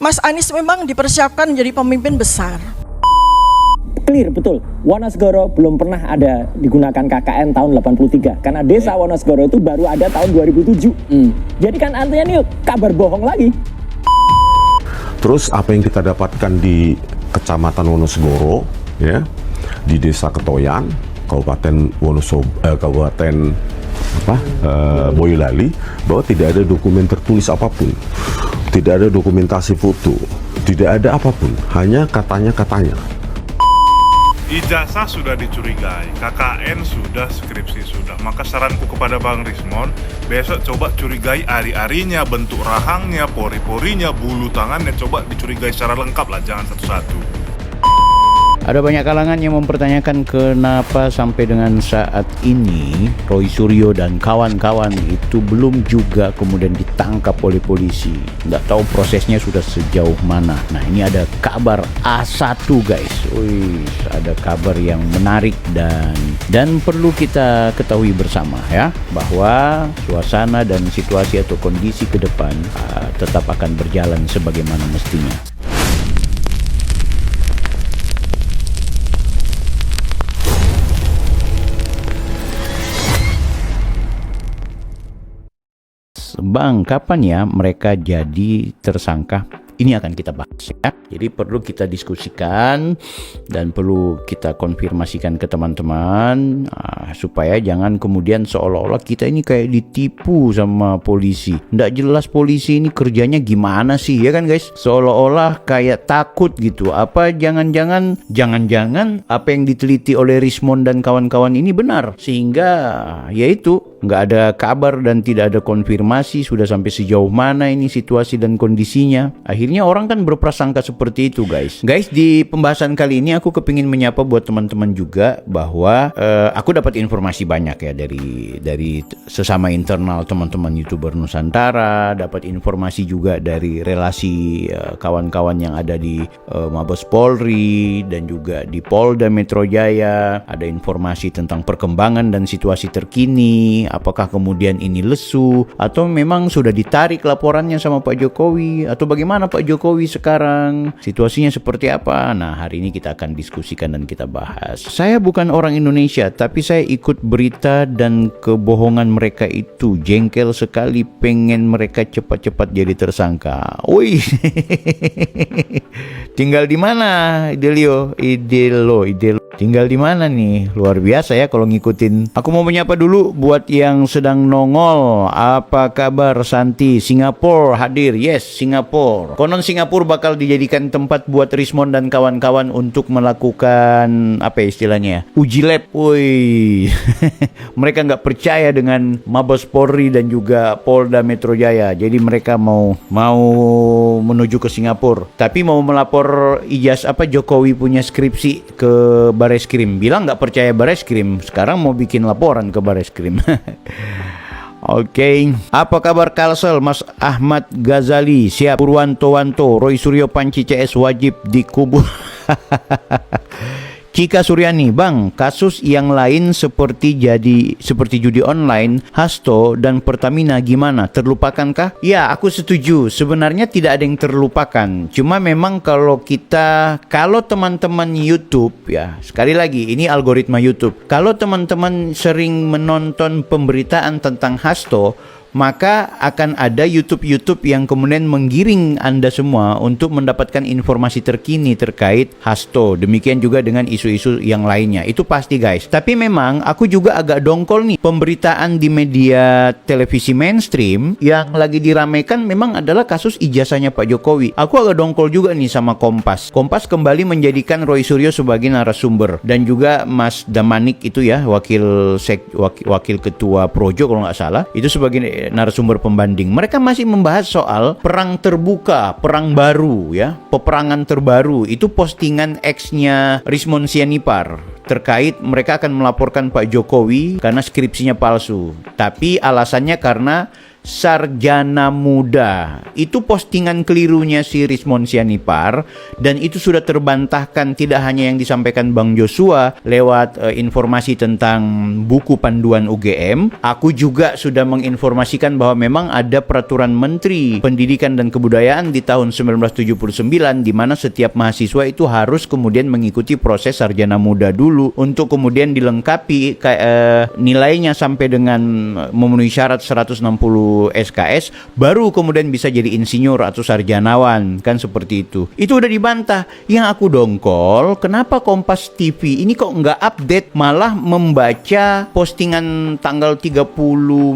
Mas Anies memang dipersiapkan menjadi pemimpin besar. Clear, betul. Wonosegoro belum pernah ada digunakan KKN tahun 83. Karena desa Wonosegoro itu baru ada tahun 2007. Jadi kan artinya ini kabar bohong lagi. Terus apa yang kita dapatkan di Kecamatan Wonosegoro, ya, di Desa Ketoyan, Kabupaten Boyolali, bahwa tidak ada dokumen tertulis apapun, tidak ada dokumentasi foto, tidak ada apapun, hanya katanya-katanya. Ijazah sudah dicurigai, KKN sudah, skripsi sudah. Maka saranku kepada Bang Rismon, besok coba curigai ari-arinya, bentuk rahangnya, pori-porinya, bulu tangannya, coba dicurigai secara lengkap lah, jangan satu-satu. Ada banyak kalangan yang mempertanyakan kenapa sampai dengan saat ini Roy Suryo dan kawan-kawan itu belum juga kemudian ditangkap oleh polisi. Nggak tahu prosesnya sudah sejauh mana. Nah, ini ada kabar A1 guys. Wih, ada kabar yang menarik dan perlu kita ketahui bersama ya, bahwa suasana dan situasi atau kondisi ke depan tetap akan berjalan sebagaimana mestinya. Bang, kapan ya mereka jadi tersangka? Ini akan kita bahas ya. Jadi perlu kita diskusikan dan perlu kita konfirmasikan ke teman-teman supaya jangan kemudian seolah-olah kita ini kayak ditipu sama polisi. Nggak jelas polisi ini kerjanya gimana sih, ya kan guys? Seolah-olah kayak takut gitu. Apa jangan-jangan apa yang diteliti oleh Rismon dan kawan-kawan ini benar, sehingga yaitu nggak ada kabar dan tidak ada konfirmasi sudah sampai sejauh mana ini situasi dan kondisinya. Akhirnya orang kan berprasangka seperti itu guys. Guys, di pembahasan kali ini aku kepingin menyapa buat teman-teman juga bahwa aku dapat informasi banyak ya dari sesama internal teman-teman YouTuber Nusantara, dapat informasi juga dari relasi kawan-kawan yang ada di Mabes Polri dan juga di Polda Metro Jaya. Ada informasi tentang perkembangan dan situasi terkini. Apakah kemudian ini lesu atau memang sudah ditarik laporannya sama Pak Jokowi, atau bagaimana Pak Jokowi sekarang, situasinya seperti apa? Nah, hari ini kita akan diskusikan dan kita bahas. Saya bukan orang Indonesia, tapi saya ikut berita dan kebohongan mereka itu. Jengkel sekali, pengen mereka cepat-cepat jadi tersangka. Wih, tinggal di mana Idelo? Tinggal di mana nih? Luar biasa ya kalau ngikutin. Aku mau menyapa dulu buat yang sedang nongol. Apa kabar Santi? Singapura hadir. Yes, Singapura. Konon Singapura bakal dijadikan tempat buat Rismon dan kawan-kawan untuk melakukan apa istilahnya? Uji lab. Woi. Mereka nggak percaya dengan Mabes Polri dan juga Polda Metro Jaya. Jadi mereka mau menuju ke Singapura. Tapi mau melapor Jokowi punya skripsi ke Bareskrim. Bilang nggak percaya Bareskrim, sekarang mau bikin laporan ke Bareskrim. Oke. Apa kabar Kalsel, Mas Ahmad Ghazali? Siap. Purwanto, Roy Suryo Panci CS wajib dikubur. Cika Suryani, Bang, kasus yang lain seperti judi online, Hasto dan Pertamina gimana? Terlupakankah? Ya, aku setuju. Sebenarnya tidak ada yang terlupakan. Cuma memang kalau teman-teman YouTube ya, sekali lagi ini algoritma YouTube. Kalau teman-teman sering menonton pemberitaan tentang Hasto, maka akan ada YouTube yang kemudian menggiring Anda semua untuk mendapatkan informasi terkini terkait Hasto. Demikian juga dengan isu-isu yang lainnya. Itu pasti guys. Tapi memang aku juga agak dongkol nih. Pemberitaan di media televisi mainstream yang lagi diramaikan memang adalah kasus ijazahnya Pak Jokowi. Aku agak dongkol juga nih sama Kompas. Kompas kembali menjadikan Roy Suryo sebagai narasumber. Dan juga Mas Damanik itu ya, wakil ketua Projo kalau nggak salah, itu sebagai narasumber pembanding. Mereka masih membahas soal perang terbuka, perang baru ya, peperangan terbaru. Itu postingan X-nya Rismon Sianipar terkait mereka akan melaporkan Pak Jokowi karena skripsinya palsu. Tapi alasannya karena sarjana muda. Itu postingan kelirunya si Rismond Sianipar, dan itu sudah terbantahkan tidak hanya yang disampaikan Bang Joshua lewat informasi tentang buku panduan UGM. Aku juga sudah menginformasikan bahwa memang ada peraturan Menteri Pendidikan dan Kebudayaan di tahun 1979 di mana setiap mahasiswa itu harus kemudian mengikuti proses sarjana muda dulu untuk kemudian dilengkapi nilainya sampai dengan memenuhi syarat 160 SKS, baru kemudian bisa jadi insinyur atau sarjanawan, kan seperti itu. Itu udah dibantah. Yang aku dongkol, kenapa Kompas TV ini kok nggak update, malah membaca postingan tanggal 30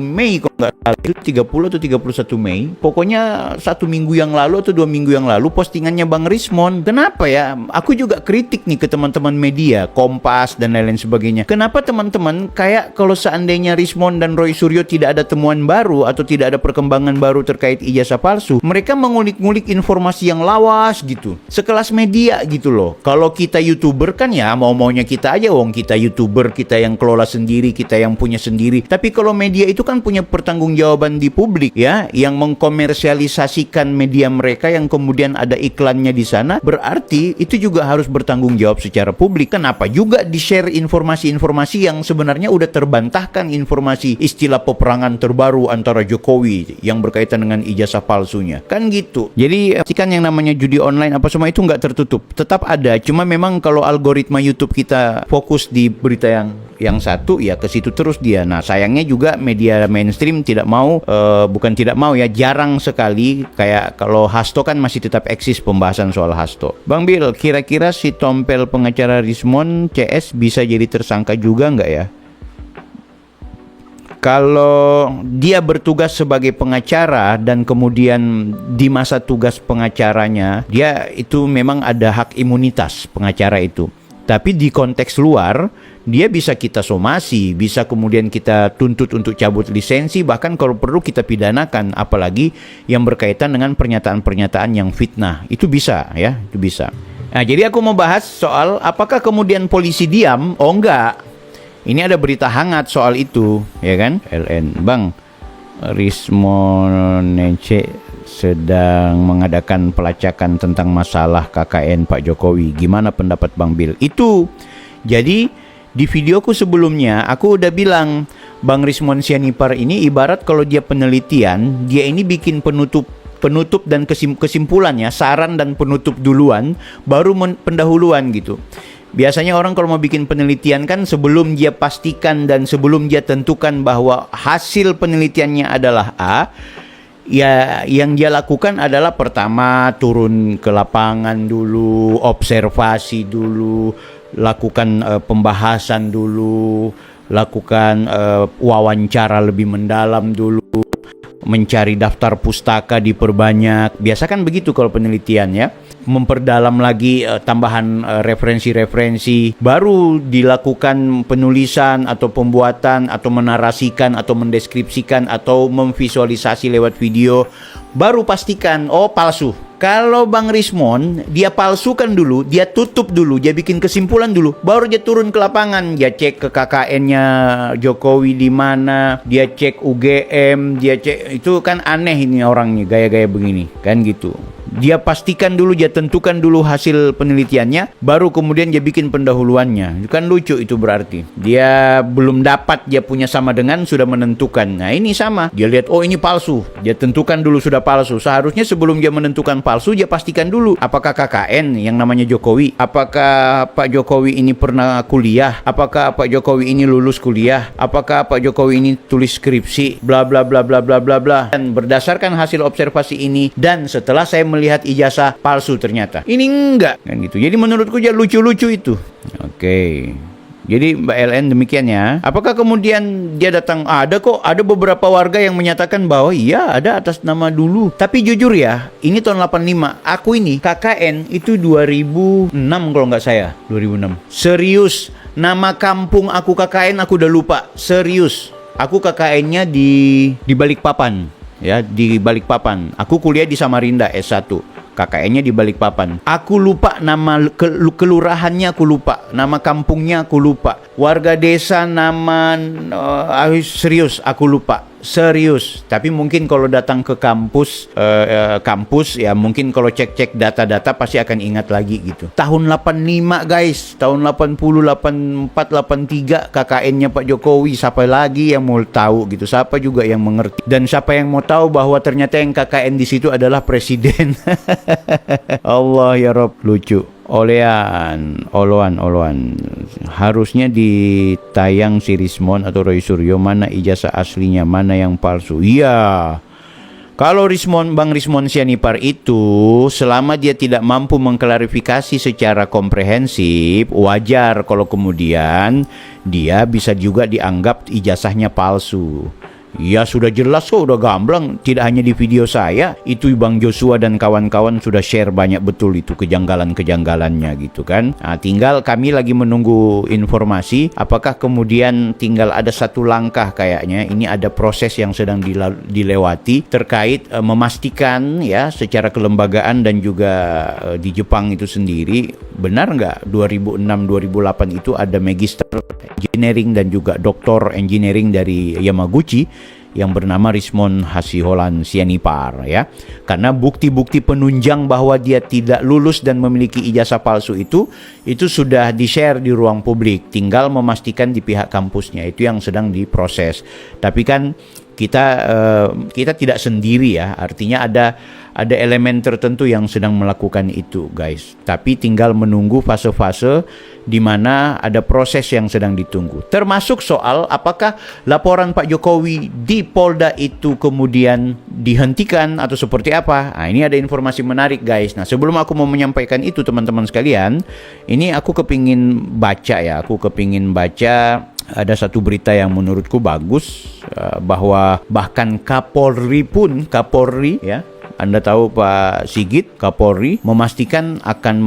Mei, kok nggak salah, 30 atau 31 Mei, pokoknya 1 minggu yang lalu atau 2 minggu yang lalu, postingannya Bang Rismond. Kenapa ya? Aku juga kritik nih ke teman-teman media, Kompas dan lain-lain sebagainya. Kenapa teman-teman kayak kalau seandainya Rismond dan Roy Suryo tidak ada temuan baru atau tidak ada perkembangan baru terkait ijazah palsu, mereka mengulik-ngulik informasi yang lawas gitu, sekelas media gitu loh. Kalau kita YouTuber kan ya mau-maunya kita aja, wong kita YouTuber, kita yang kelola sendiri, kita yang punya sendiri. Tapi kalau media itu kan punya pertanggungjawaban di publik ya, yang mengkomersialisasikan media mereka yang kemudian ada iklannya di sana, berarti itu juga harus bertanggung jawab secara publik. Kenapa juga di-share informasi-informasi yang sebenarnya udah terbantahkan, informasi istilah peperangan terbaru antara Jokowi yang berkaitan dengan ijazah palsunya, kan gitu. Jadi kan yang namanya judi online apa semua itu nggak tertutup, tetap ada. Cuma memang kalau algoritma YouTube kita fokus di berita yang satu, ya ke situ terus dia. Nah sayangnya juga media mainstream tidak mau, bukan tidak mau ya, jarang sekali. Kayak kalau Hasto kan masih tetap eksis pembahasan soal Hasto. Bang Bill, kira-kira si tompel pengacara Rismond CS bisa jadi tersangka juga nggak ya? Kalau dia bertugas sebagai pengacara dan kemudian di masa tugas pengacaranya, dia itu memang ada hak imunitas pengacara itu. Tapi di konteks luar, dia bisa kita somasi, bisa kemudian kita tuntut untuk cabut lisensi, bahkan kalau perlu kita pidanakan, apalagi yang berkaitan dengan pernyataan-pernyataan yang fitnah. Itu bisa ya, itu bisa. Nah, jadi aku mau bahas soal apakah kemudian polisi diam? Oh enggak. Ini ada berita hangat soal itu, ya kan? LN, Bang, Rismond sedang mengadakan pelacakan tentang masalah KKN Pak Jokowi. Gimana pendapat Bang Bill? Itu, jadi di videoku sebelumnya, aku udah bilang, Bang Rismond Sianipar ini ibarat kalau dia penelitian, dia ini bikin penutup dan kesimpulannya, saran dan penutup duluan, baru pendahuluan gitu. Biasanya orang kalau mau bikin penelitian kan sebelum dia pastikan dan sebelum dia tentukan bahwa hasil penelitiannya adalah A, ya yang dia lakukan adalah pertama turun ke lapangan dulu, observasi dulu, lakukan pembahasan dulu, lakukan wawancara lebih mendalam dulu, mencari daftar pustaka diperbanyak. Biasa kan begitu kalau penelitian ya. Memperdalam lagi tambahan referensi-referensi, baru dilakukan penulisan atau pembuatan atau menarasikan atau mendeskripsikan atau memvisualisasi lewat video, baru pastikan oh palsu. Kalau Bang Rismond, dia palsukan dulu, dia tutup dulu, dia bikin kesimpulan dulu, baru dia turun ke lapangan, dia cek ke KKN-nya Jokowi di mana, dia cek UGM, dia cek, itu kan aneh ini orangnya, gaya-gaya begini, kan gitu. Dia pastikan dulu, dia tentukan dulu hasil penelitiannya, baru kemudian dia bikin pendahuluannya. Itu kan lucu itu berarti. Dia belum dapat, dia punya sama dengan sudah menentukan. Nah ini sama, dia lihat oh ini palsu, dia tentukan dulu sudah palsu. Seharusnya sebelum dia menentukan palsu, dia pastikan dulu apakah KKN yang namanya Jokowi, apakah Pak Jokowi ini pernah kuliah, apakah Pak Jokowi ini lulus kuliah, apakah Pak Jokowi ini tulis skripsi, bla bla bla bla bla bla bla. Dan berdasarkan hasil observasi ini, dan setelah saya melihat ijazah palsu ternyata ini enggak kan gitu. Jadi menurutku ya lucu-lucu itu. Oke. Jadi Mbak LN demikian ya. Apakah kemudian dia datang, ada kok, ada beberapa warga yang menyatakan bahwa iya ada atas nama dulu. Tapi jujur ya, ini tahun 85. Aku ini KKN itu 2006 kalau nggak saya, 2006. Serius, nama kampung aku KKN aku udah lupa. Serius. Aku KKN-nya di Balikpapan. Ya, di Balikpapan. Aku kuliah di Samarinda S1. KKN-nya di Balikpapan. Aku lupa nama kelurahannya, aku lupa. Nama kampungnya aku lupa. warga desa nama serius aku lupa. Serius, tapi mungkin kalau datang ke kampus ya mungkin kalau cek-cek data-data pasti akan ingat lagi gitu. Tahun 85 guys, tahun 80, 84, 83 KKN-nya Pak Jokowi, siapa lagi yang mau tahu gitu, siapa juga yang mengerti dan siapa yang mau tahu bahwa ternyata yang KKN di situ adalah presiden. Allah ya Rob, lucu. Oloan. Harusnya ditayang si Rismon atau Roy Suryo mana ijazah aslinya, mana yang palsu. Iya. Kalau Bang Rismon Sianipar itu selama dia tidak mampu mengklarifikasi secara komprehensif, wajar kalau kemudian dia bisa juga dianggap ijazahnya palsu. Ya sudah jelas kok, udah gamblang. Tidak hanya di video saya, itu Bang Joshua dan kawan-kawan sudah share banyak betul itu kejanggalan-kejanggalannya gitu kan. Nah, tinggal kami lagi menunggu informasi apakah kemudian tinggal ada satu langkah kayaknya. Ini ada proses yang sedang dilewati terkait memastikan ya secara kelembagaan dan juga di Jepang itu sendiri benar nggak 2006-2008 itu ada Magister Engineering dan juga Doktor Engineering dari Yamaguchi yang bernama Rismon Hasiholan Sianipar ya. Karena bukti-bukti penunjang bahwa dia tidak lulus dan memiliki ijazah palsu itu sudah di-share di ruang publik. Tinggal memastikan di pihak kampusnya, itu yang sedang diproses. Tapi kan kita tidak sendiri ya. Artinya ada elemen tertentu yang sedang melakukan itu guys. Tapi tinggal menunggu fase-fase di mana ada proses yang sedang ditunggu. Termasuk soal apakah laporan Pak Jokowi di Polda itu kemudian dihentikan atau seperti apa. Nah, ini ada informasi menarik guys. Nah, sebelum aku mau menyampaikan itu teman-teman sekalian, ini aku kepingin baca ada satu berita yang menurutku bagus, bahwa bahkan Kapolri ya, Anda tahu Pak Sigit Kapolri memastikan akan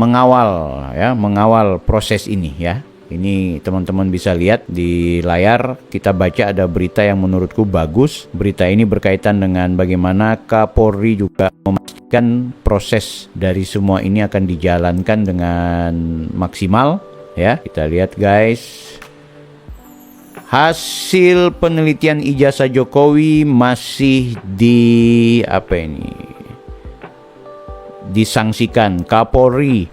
mengawal proses ini ya. Ini teman-teman bisa lihat di layar, kita baca ada berita yang menurutku bagus. Berita ini berkaitan dengan bagaimana Kapolri juga memastikan proses dari semua ini akan dijalankan dengan maksimal ya. Kita lihat guys. Hasil penelitian ijazah Jokowi masih disangsikan. Kapolri,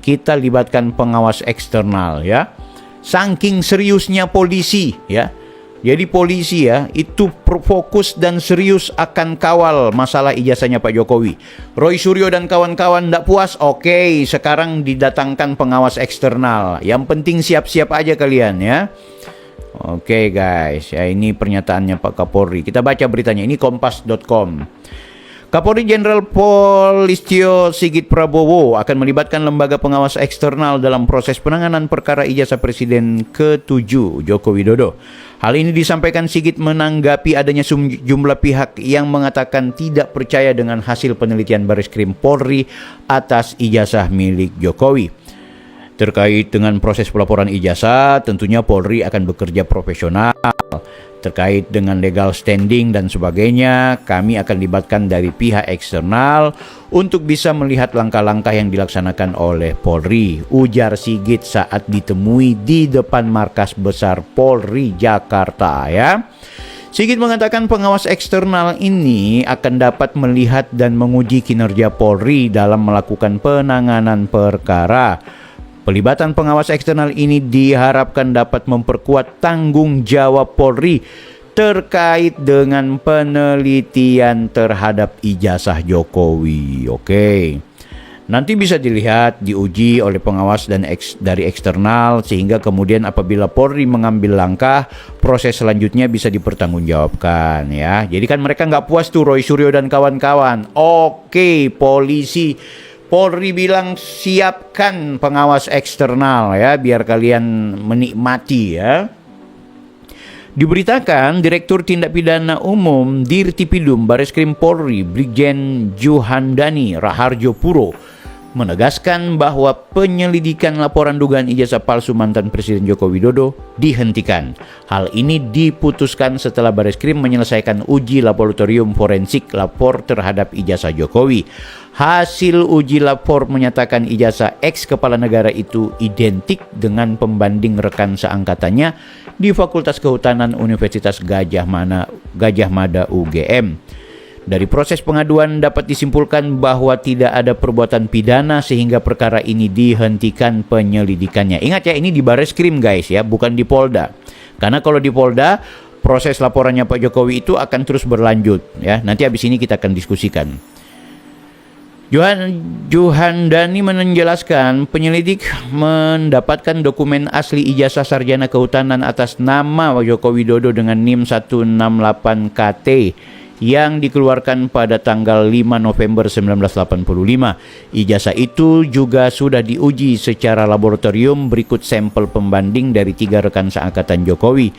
kita libatkan pengawas eksternal ya. Saking seriusnya polisi ya. Jadi polisi ya itu fokus dan serius akan kawal masalah ijazahnya Pak Jokowi. Roy Suryo dan kawan-kawan tidak puas, oke, sekarang didatangkan pengawas eksternal. Yang penting siap-siap aja kalian ya. Oke guys, ya ini pernyataannya Pak Kapolri. Kita baca beritanya, ini kompas.com. Kapolri Jenderal Polistio Sigit Prabowo akan melibatkan lembaga pengawas eksternal dalam proses penanganan perkara ijazah Presiden ke-7 Joko Widodo. Hal ini disampaikan Sigit menanggapi adanya sejumlah pihak yang mengatakan tidak percaya dengan hasil penelitian Bareskrim Polri atas ijazah milik Jokowi. Terkait dengan proses pelaporan ijazah, tentunya Polri akan bekerja profesional. Terkait dengan legal standing dan sebagainya, kami akan libatkan dari pihak eksternal untuk bisa melihat langkah-langkah yang dilaksanakan oleh Polri, ujar Sigit saat ditemui di depan markas besar Polri Jakarta ya. Sigit mengatakan pengawas eksternal ini akan dapat melihat dan menguji kinerja Polri dalam melakukan penanganan perkara. Pelibatan pengawas eksternal ini diharapkan dapat memperkuat tanggung jawab Polri terkait dengan penelitian terhadap ijazah Jokowi. Oke. Nanti bisa dilihat, diuji oleh pengawas dan dari eksternal, sehingga kemudian apabila Polri mengambil langkah, proses selanjutnya bisa dipertanggungjawabkan ya. Jadi kan mereka nggak puas tuh Roy Suryo dan kawan-kawan. Oke, Polri bilang siapkan pengawas eksternal ya, biar kalian menikmati ya. Diberitakan Direktur Tindak Pidana Umum Dirtipidum Bareskrim Polri Brigjen Juhandani Raharjo Puro menegaskan bahwa penyelidikan laporan dugaan ijazah palsu mantan Presiden Joko Widodo dihentikan. Hal ini diputuskan setelah Bareskrim menyelesaikan uji laboratorium forensik lapor terhadap ijazah Jokowi. Hasil uji lapor menyatakan ijazah ex kepala negara itu identik dengan pembanding rekan seangkatannya di Fakultas Kehutanan Universitas Gajah Mada UGM. Dari proses pengaduan dapat disimpulkan bahwa tidak ada perbuatan pidana sehingga perkara ini dihentikan penyelidikannya. Ingat ya, ini di Bareskrim guys ya, bukan di Polda. Karena kalau di Polda, proses laporannya Pak Jokowi itu akan terus berlanjut ya. Nanti habis ini kita akan diskusikan. Johandani menjelaskan penyelidik mendapatkan dokumen asli ijazah sarjana kehutanan atas nama Joko Widodo dengan NIM 168KT yang dikeluarkan pada tanggal 5 November 1985. Ijazah itu juga sudah diuji secara laboratorium berikut sampel pembanding dari 3 rekan seangkatan Jokowi.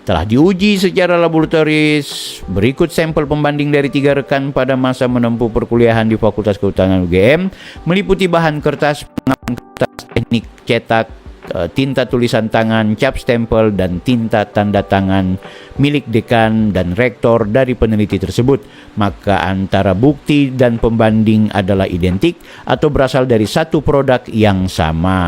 Telah diuji secara laboratoris berikut sampel pembanding dari 3 rekan pada masa menempuh perkuliahan di Fakultas Kehutanan UGM, meliputi bahan kertas, pengaman kertas, teknik cetak, tinta tulisan tangan, cap stempel, dan tinta tanda tangan milik dekan dan rektor dari peneliti tersebut. Maka antara bukti dan pembanding adalah identik atau berasal dari satu produk yang sama.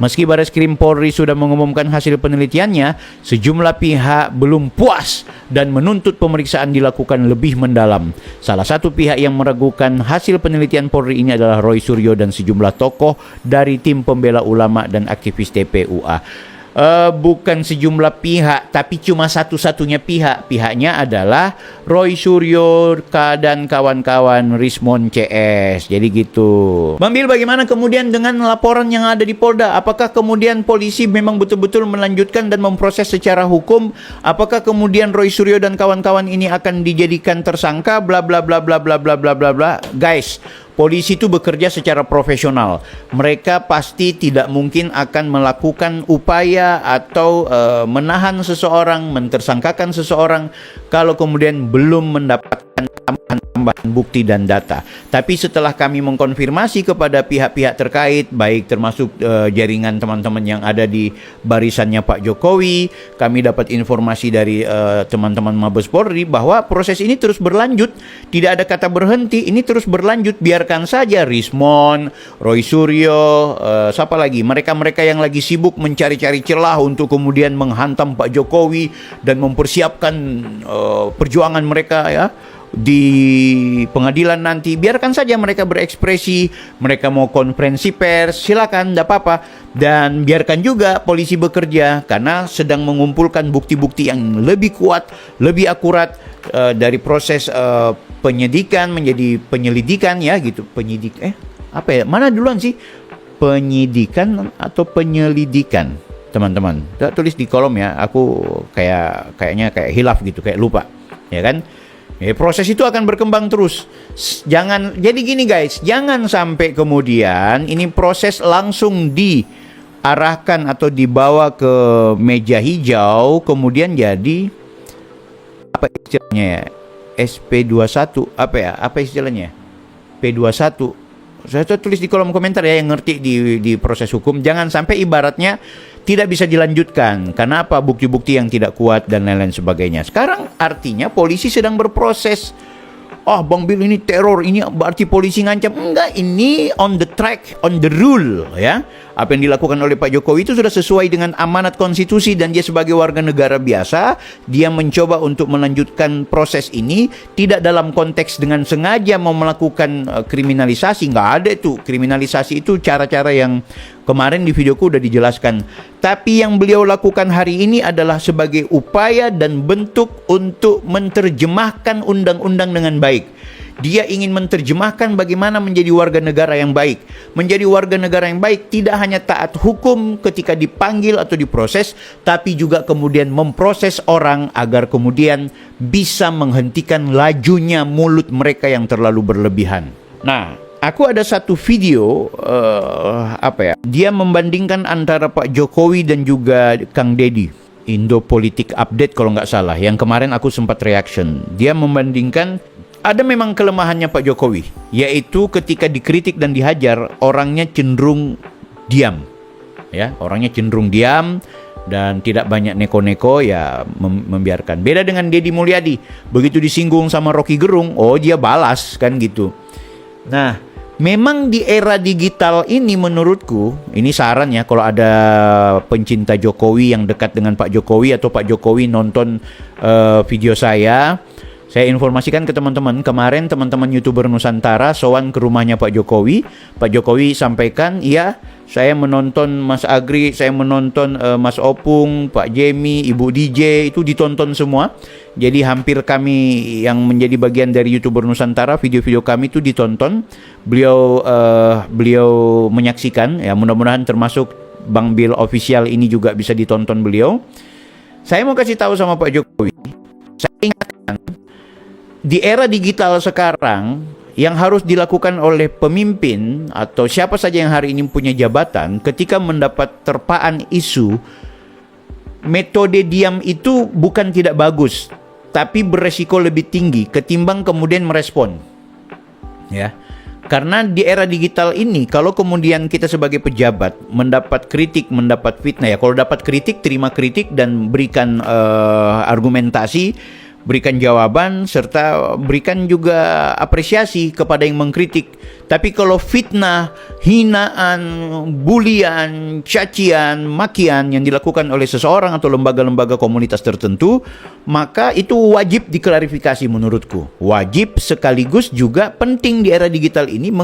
Meski Bareskrim Polri sudah mengumumkan hasil penelitiannya, sejumlah pihak belum puas dan menuntut pemeriksaan dilakukan lebih mendalam. Salah satu pihak yang meragukan hasil penelitian Polri ini adalah Roy Suryo dan sejumlah tokoh dari tim pembela ulama dan aktivis TPUA. Bukan sejumlah pihak, tapi cuma satu-satunya pihak. Pihaknya adalah Roy Suryo dan kawan-kawan Rismon CS. Jadi gitu. Bang Bil, bagaimana kemudian dengan laporan yang ada di Polda? Apakah kemudian polisi memang betul-betul melanjutkan dan memproses secara hukum? Apakah kemudian Roy Suryo dan kawan-kawan ini akan dijadikan tersangka? Bla bla bla bla bla bla bla bla bla. Guys, polisi itu bekerja secara profesional. Mereka pasti tidak mungkin akan melakukan upaya atau menahan seseorang, mentersangkakan seseorang kalau kemudian belum mendapatkan tambahan bukti dan data. Tapi setelah kami mengkonfirmasi kepada pihak-pihak terkait, baik termasuk jaringan teman-teman yang ada di barisannya Pak Jokowi, kami dapat informasi dari teman-teman Mabes Polri bahwa proses ini terus berlanjut, tidak ada kata berhenti, ini terus berlanjut. Biarkan saja Rismon, Roy Suryo, siapa lagi, mereka-mereka yang lagi sibuk mencari-cari celah untuk kemudian menghantam Pak Jokowi dan mempersiapkan perjuangan mereka ya di pengadilan nanti. Biarkan saja mereka berekspresi, mereka mau konferensi pers, silakan, tidak apa-apa. Dan biarkan juga polisi bekerja karena sedang mengumpulkan bukti-bukti yang lebih kuat, lebih akurat dari proses penyidikan menjadi penyelidikan ya gitu. Apa ya? Mana duluan sih? Penyidikan atau penyelidikan? Teman-teman, tulis di kolom ya. Aku kayaknya hilaf gitu, kayak lupa. Ya kan? Proses itu akan berkembang terus. Jadi gini guys, jangan sampai kemudian ini proses langsung diarahkan atau dibawa ke meja hijau, kemudian jadi apa istilahnya ya? SP21 apa istilahnya? P21. Saya tulis di kolom komentar ya yang ngerti di proses hukum. Jangan sampai ibaratnya tidak bisa dilanjutkan. Karena apa? Bukti-bukti yang tidak kuat dan lain-lain sebagainya. Sekarang artinya polisi sedang berproses. Bang Bil ini teror, ini berarti polisi ngancam. Enggak, ini on the track, on the rule ya. Apa yang dilakukan oleh Pak Jokowi itu sudah sesuai dengan amanat konstitusi dan dia sebagai warga negara biasa, dia mencoba untuk melanjutkan proses ini tidak dalam konteks dengan sengaja mau melakukan kriminalisasi. Enggak ada itu. Kriminalisasi itu cara-cara yang kemarin di videoku udah dijelaskan. Tapi yang beliau lakukan hari ini adalah sebagai upaya dan bentuk untuk menerjemahkan undang-undang dengan baik. Dia ingin menerjemahkan bagaimana menjadi warga negara yang baik. Menjadi warga negara yang baik tidak hanya taat hukum ketika dipanggil atau diproses, tapi juga kemudian memproses orang agar kemudian bisa menghentikan lajunya mulut mereka yang terlalu berlebihan. Nah, aku ada satu video dia membandingkan antara Pak Jokowi dan juga Kang Deddy. Indo Politik Update kalau nggak salah. Yang kemarin aku sempat reaction. Dia membandingkan ada memang kelemahannya Pak Jokowi, yaitu ketika dikritik dan dihajar, orangnya cenderung diam. Ya, orangnya cenderung diam dan tidak banyak neko-neko, ya membiarkan. Beda dengan Deddy Mulyadi, begitu disinggung sama Rocky Gerung, oh dia balas kan gitu. Nah, memang di era digital ini menurutku, ini saran ya, kalau ada pencinta Jokowi yang dekat dengan Pak Jokowi atau Pak Jokowi nonton video saya informasikan ke teman-teman, kemarin teman-teman YouTuber Nusantara sowan ke rumahnya Pak Jokowi. Pak Jokowi sampaikan, iya saya menonton Mas Agri, saya menonton Mas Opung, Pak Jemi, Ibu DJ, itu ditonton semua. Jadi hampir kami yang menjadi bagian dari YouTuber Nusantara, video-video kami itu ditonton. Beliau menyaksikan, ya mudah-mudahan termasuk Bang Bill Official ini juga bisa ditonton beliau. Saya mau kasih tahu sama Pak Jokowi, saya ingatkan, di era digital sekarang, yang harus dilakukan oleh pemimpin atau siapa saja yang hari ini punya jabatan, ketika mendapat terpaan isu, metode diam itu bukan tidak bagus, tapi beresiko lebih tinggi ketimbang kemudian merespon. Ya, karena di era digital ini, kalau kemudian kita sebagai pejabat mendapat kritik, mendapat fitnah, ya kalau dapat kritik, terima kritik dan berikan argumentasi, berikan jawaban, serta berikan juga apresiasi kepada yang mengkritik. Tapi kalau fitnah, hinaan, bulian, cacian, makian yang dilakukan oleh seseorang atau lembaga-lembaga komunitas tertentu, maka itu wajib diklarifikasi menurutku. Wajib sekaligus juga penting di era digital ini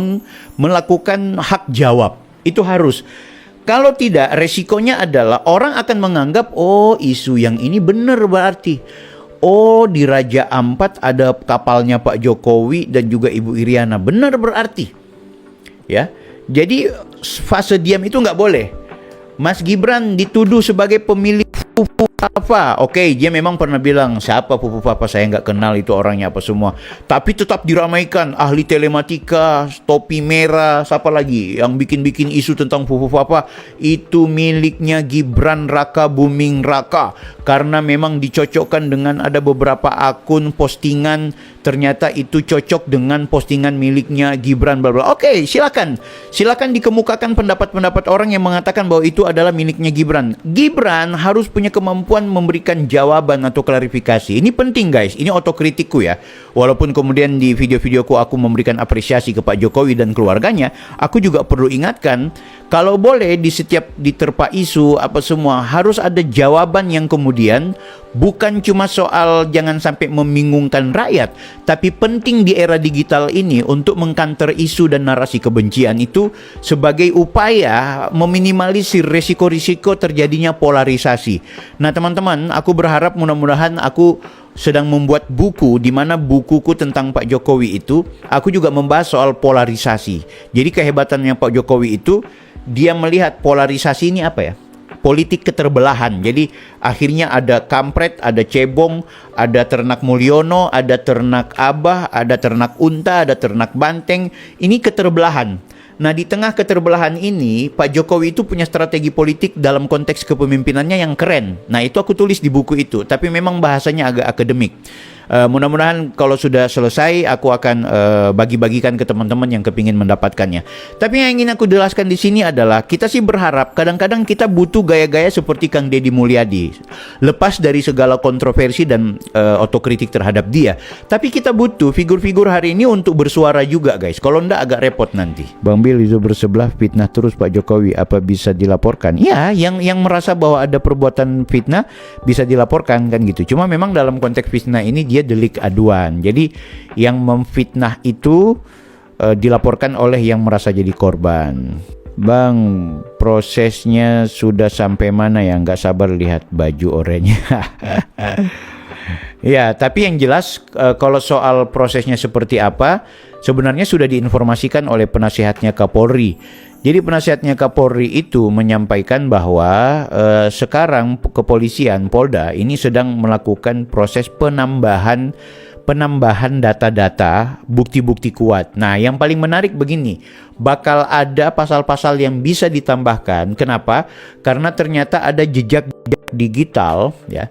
melakukan hak jawab. Itu harus. Kalau tidak, resikonya adalah orang akan menganggap, oh isu yang ini benar berarti. Oh, di Raja Ampat ada kapalnya Pak Jokowi dan juga Ibu Iriana. Benar berarti. Ya. Jadi fase diam itu nggak boleh. Mas Gibran dituduh sebagai pemilik Pupu Papa. Oke, dia memang pernah bilang, siapa Pupu Papa, saya nggak kenal itu orangnya apa semua. Tapi tetap diramaikan, ahli telematika, topi merah, siapa lagi yang bikin-bikin isu tentang Pupu Papa, itu miliknya Gibran Raka Buming Raka. Karena memang dicocokkan dengan ada beberapa akun postingan, ternyata itu cocok dengan postingan miliknya Gibran bla bla. Oke, silakan dikemukakan pendapat-pendapat orang yang mengatakan bahwa itu adalah miliknya Gibran. Gibran harus punya kemampuan memberikan jawaban atau klarifikasi. Ini penting guys, ini otokritikku ya. Walaupun kemudian di video-videoku aku memberikan apresiasi ke Pak Jokowi dan keluarganya, aku juga perlu ingatkan, kalau boleh di setiap diterpa isu apa semua harus ada jawaban yang kemudian bukan cuma soal jangan sampai membingungkan rakyat, tapi penting di era digital ini untuk mengkanter isu dan narasi kebencian itu sebagai upaya meminimalisir risiko-risiko terjadinya polarisasi. Nah teman-teman, aku berharap mudah-mudahan aku sedang membuat buku di mana bukuku tentang Pak Jokowi itu aku juga membahas soal polarisasi. Jadi kehebatannya Pak Jokowi itu dia melihat polarisasi ini apa ya? Politik keterbelahan. Jadi akhirnya ada kampret, ada cebong, ada ternak Mulyono, ada ternak Abah, ada ternak unta, ada ternak banteng. Ini keterbelahan. Nah, di tengah keterbelahan ini, Pak Jokowi itu punya strategi politik dalam konteks kepemimpinannya yang keren. Nah, itu aku tulis di buku itu, tapi memang bahasanya agak akademik. Mudah-mudahan kalau sudah selesai aku akan bagi-bagikan ke teman-teman yang kepingin mendapatkannya. Tapi yang ingin aku jelaskan di sini adalah kita sih berharap kadang-kadang kita butuh gaya-gaya seperti Kang Deddy Mulyadi, lepas dari segala kontroversi dan otokritik terhadap dia. Tapi kita butuh figur-figur hari ini untuk bersuara juga guys. Kalau enggak agak repot nanti. Bang Bill itu bersebelah fitnah terus Pak Jokowi, apa bisa dilaporkan? Ya, yang merasa bahwa ada perbuatan fitnah bisa dilaporkan kan gitu. Cuma memang dalam konteks fitnah ini dia delik aduan. Jadi yang memfitnah itu dilaporkan oleh yang merasa jadi korban. Bang, prosesnya sudah sampai mana ya? Nggak sabar lihat baju oranye. Ya, tapi yang jelas kalau soal prosesnya seperti apa, sebenarnya sudah diinformasikan oleh penasihatnya Kapolri. Jadi penasihatnya Kapolri itu menyampaikan bahwa sekarang kepolisian Polda ini sedang melakukan proses penambahan data-data, bukti-bukti kuat. Nah, yang paling menarik begini, bakal ada pasal-pasal yang bisa ditambahkan. Kenapa? Karena ternyata ada jejak digital, ya.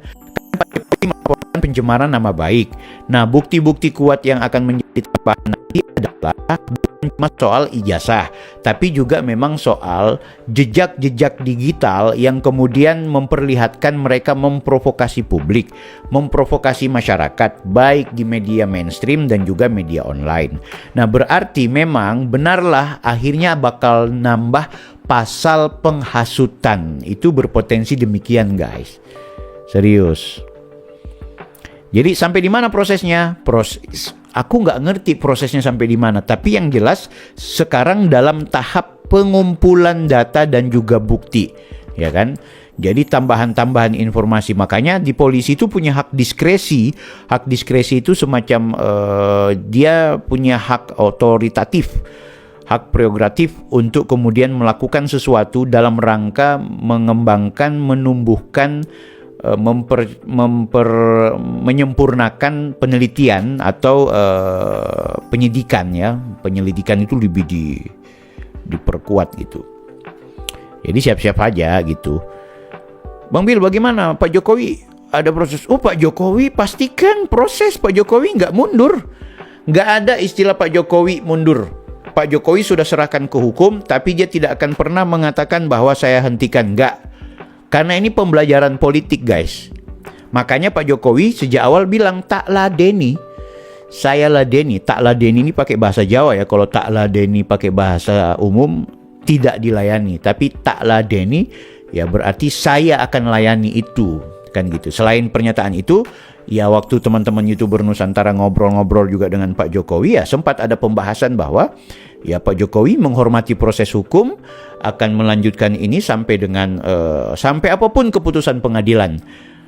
pencemaran nama baik. Nah, bukti-bukti kuat yang akan menjadi tambahan nanti adalah bukan cuma soal ijazah, tapi juga memang soal jejak-jejak digital yang kemudian memperlihatkan mereka memprovokasi publik, memprovokasi masyarakat, baik di media mainstream dan juga media online. Nah, berarti memang benarlah akhirnya bakal nambah pasal penghasutan. Itu berpotensi demikian, guys. Serius. Jadi sampai di mana prosesnya? Aku nggak ngerti prosesnya sampai di mana. Tapi yang jelas sekarang dalam tahap pengumpulan data dan juga bukti, ya kan? Jadi tambahan-tambahan informasi. Makanya di polisi itu punya hak diskresi. Hak diskresi itu semacam dia punya hak otoritatif, hak prerogatif untuk kemudian melakukan sesuatu dalam rangka mengembangkan, menumbuhkan, menyempurnakan penelitian atau penyidikan, ya. Penyelidikan itu lebih diperkuat gitu. Jadi siap-siap aja gitu. Bang Bil, bagaimana Pak Jokowi ada proses? Oh, Pak Jokowi pastikan proses. Pak Jokowi nggak mundur. Nggak ada istilah Pak Jokowi mundur. Pak Jokowi sudah serahkan ke hukum, tapi dia tidak akan pernah mengatakan bahwa saya hentikan. Nggak. Karena ini pembelajaran politik, guys. Makanya Pak Jokowi sejak awal bilang tak ladeni, saya ladeni. Tak ladeni ini pakai bahasa Jawa, ya. Kalau tak ladeni pakai bahasa umum tidak dilayani. Tapi tak ladeni ya berarti saya akan layani itu, kan gitu. Selain pernyataan itu, ya waktu teman-teman YouTuber Nusantara ngobrol-ngobrol juga dengan Pak Jokowi, ya sempat ada pembahasan bahwa ya Pak Jokowi menghormati proses hukum, akan melanjutkan ini sampai dengan sampai apapun keputusan pengadilan.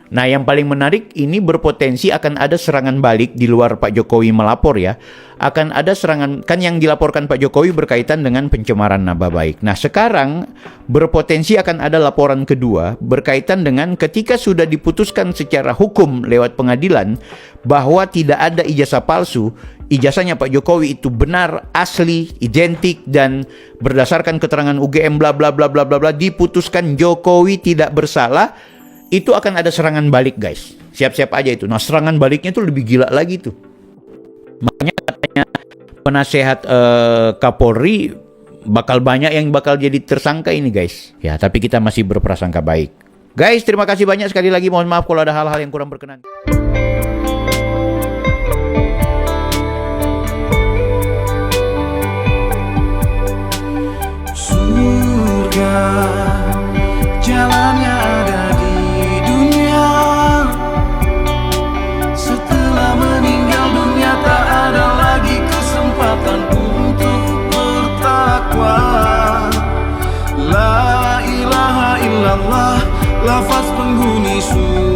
Nah, yang paling menarik ini berpotensi akan ada serangan balik di luar Pak Jokowi melapor, ya. Akan ada serangan, kan yang dilaporkan Pak Jokowi berkaitan dengan pencemaran nama baik. Nah, sekarang berpotensi akan ada laporan kedua berkaitan dengan ketika sudah diputuskan secara hukum lewat pengadilan bahwa tidak ada ijazah palsu, ijazahnya Pak Jokowi itu benar, asli, identik dan berdasarkan keterangan UGM bla bla bla bla bla bla, diputuskan Jokowi tidak bersalah. Itu akan ada serangan balik, guys. Siap-siap aja itu. Nah, serangan baliknya tuh lebih gila lagi tuh. Makanya katanya penasehat Kapolri bakal banyak yang bakal jadi tersangka ini, guys. Ya, tapi kita masih berprasangka baik. Guys, terima kasih banyak sekali lagi. Mohon maaf kalau ada hal-hal yang kurang berkenan. Surga jalannya ada di dunia. Setelah meninggal dunia tak ada lagi kesempatan untuk bertakwa. La ilaha illallah, lafaz penghuni surga.